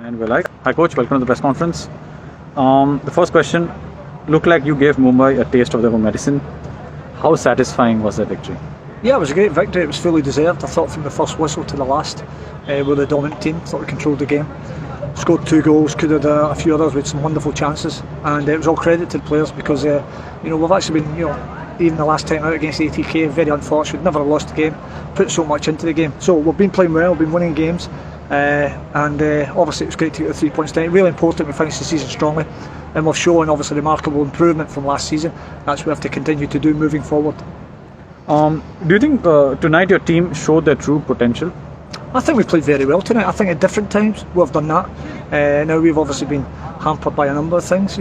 And we're live. Hi coach, welcome to the press conference. The first question, looked like you gave Mumbai a taste of their own medicine. How satisfying was that victory? Yeah, it was a great victory. It was fully deserved. I thought from the first whistle to the last, we were the dominant team. Thought we controlled the game. Scored 2 goals, could have a few others with some wonderful chances, and it was all credit to the players because we've actually been even the last time out against ATK very unfortunate. Never lost the game, put so much into the game. So we've been playing well, been winning games, and obviously it was great to get the 3 points tonight. Really important we finished the season strongly, and we've shown obviously remarkable improvement from last season. That's what we have to continue to do moving forward. Do you think tonight your team showed their true potential? I think we played very well tonight. I think at different times we've done that. Now we've obviously been hampered by a number of things.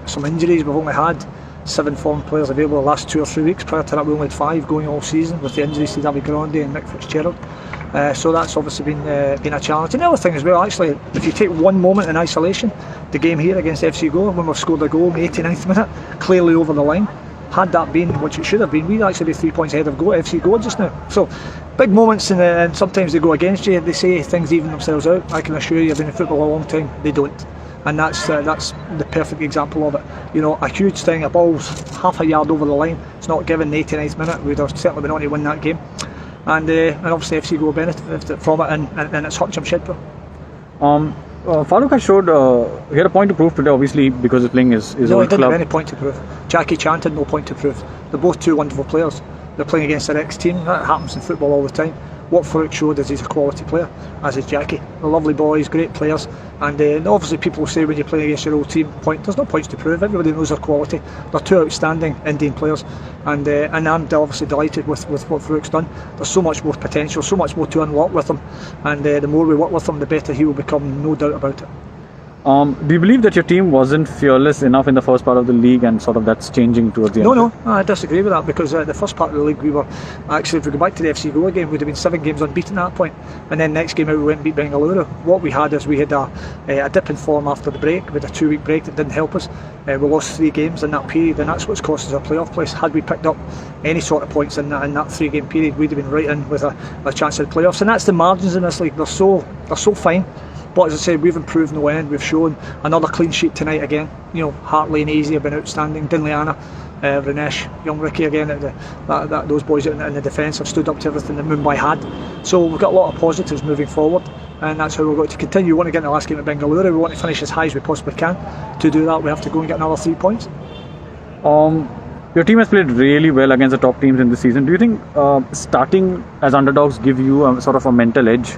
Some injuries. We've only had 7 foreign players available the last 2 or 3 weeks. Prior to that, we only had 5 going all season with the injuries to David Grande and Mick Fitzgerald. So that's obviously been a challenge. And the other thing as well, actually, if you take one moment in isolation, the game here against FC Goa, when we've scored a goal in the 89th minute, clearly over the line. Had that been which it should have been, we'd actually be 3 points ahead of FC Goa just now. So big moments, and sometimes they go against you. They say things even themselves out. I can assure you, I've been in football a long time, they don't. And that's the perfect example of it. A huge thing, a ball's half a yard over the line, it's not given the 89th minute, we'd have certainly been on to win that game. And obviously FC Goa benefited from it, and it's hurt Jamshedpur. Farooq has showed he had a point to prove today, obviously, because he's playing his No, old he didn't club. have any point to prove. Jackichand had no point to prove. They're both 2 wonderful players. They're playing against their ex-team. That happens in football all the time. What Farooq showed is he's a quality player, as is Jackie. They're lovely boys, great players, and obviously people will say when you're playing against your old team, there's no points to prove. Everybody knows their quality. They're 2 outstanding Indian players, and I'm obviously delighted with what Farooq's done. There's so much more potential, so much more to unlock with him, and the more we work with him, the better he will become, no doubt about it. Do you believe that your team wasn't fearless enough in the first part of the league, and sort of that's changing towards the end? No, I disagree with that, because the first part of the league we were actually, if we go back to the FC Goa game, we'd have been 7 games unbeaten at that point, and then next game out we went and beat Bengaluru. What we had is we had a dip in form after the break. We had a 2-week break that didn't help us. We lost 3 games in that period, and that's what's cost us our playoff place. Had we picked up any sort of points in that 3-game period, we'd have been right in with a chance at the playoffs. And that's the margins in this league. They're so fine. But as I said, we've improved no end. We've shown another clean sheet tonight again. Hartley and Easy have been outstanding. Dinliana, Ranesh, young Ricky again. Those boys in the defence have stood up to everything that Mumbai had. So we've got a lot of positives moving forward, and that's how we're going to continue. We want to get in the last game at Bengaluru. We want to finish as high as we possibly can. To do that, we have to go and get another 3 points. Your team has played really well against the top teams in this season. Do you think starting as underdogs give you a sort of a mental edge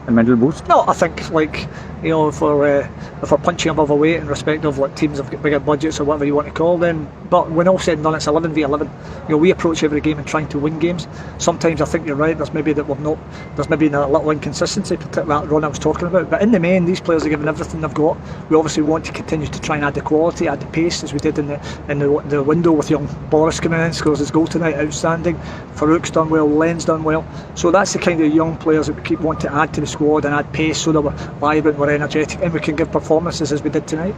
and mental boost? No, I think if we're punching above our weight in respect of teams have got bigger budgets or whatever you want to call them, but when all said and done, it's 11v11. We approach every game and trying to win games. Sometimes I think you're right. There's maybe a little inconsistency, particularly that run I was talking about. But in the main, these players are giving everything they've got. We obviously want to continue to try and add the quality, add the pace, as we did in the window with young Boris coming in, scores his goal tonight, outstanding. Farouk's done well, Len's done well. So that's the kind of young players that we keep wanting to add to the squad and add pace so that we're vibrant, we're energetic, and we can give performances as we did tonight.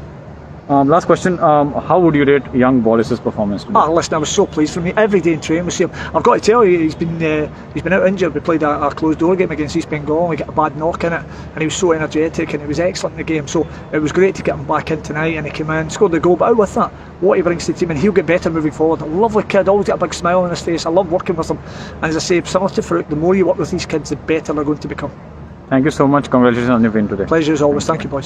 Last question, how would you rate young Boris's performance today? Listen, I was so pleased for me. Every day in training we see him. I've got to tell you, he's been out injured. We played a closed door game against East Bengal and we got a bad knock in it, and he was so energetic and he was excellent in the game. So it was great to get him back in tonight, and he came in, scored the goal. But out with that, what he brings to the team, and he'll get better moving forward. A lovely kid, always got a big smile on his face. I love working with him, and as I say, similar to Farouk, the more you work with these kids, the better they're going to become. Thank you so much. Congratulations on your win today. Pleasure as always. Thank you, boys.